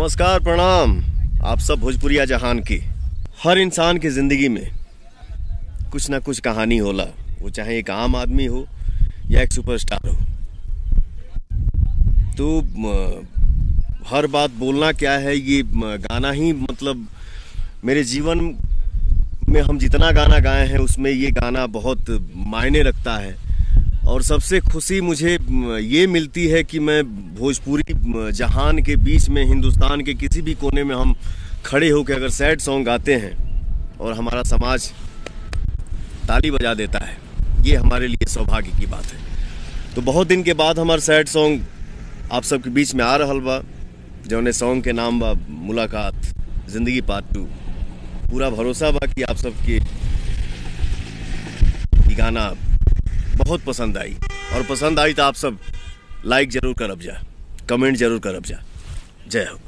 नमस्कार, प्रणाम आप सब भोजपुरिया जहान के। हर इंसान के ज़िंदगी में कुछ ना कुछ कहानी होला, वो चाहे एक आम आदमी हो या एक सुपरस्टार हो। तो हर बात बोलना क्या है, ये गाना ही मतलब मेरे जीवन में हम जितना गाना गाए हैं उसमें ये गाना बहुत मायने रखता है। और सबसे खुशी मुझे ये मिलती है कि मैं भोजपुरी जहान के बीच में, हिंदुस्तान के किसी भी कोने में हम खड़े होकर अगर सैड सॉन्ग गाते हैं और हमारा समाज ताली बजा देता है, ये हमारे लिए सौभाग्य की बात है। तो बहुत दिन के बाद हमारा सैड सॉन्ग आप सबके बीच में आ रहल बा, जौने सॉन्ग के नाम बा मुलाकात जिंदगी पार्ट 2। पूरा भरोसा बा कि आप सबके ये गाना बहुत पसंद आई, और पसंद आई तो आप सब लाइक जरूर करब जा, कमेंट जरूर करब जा। जय हो।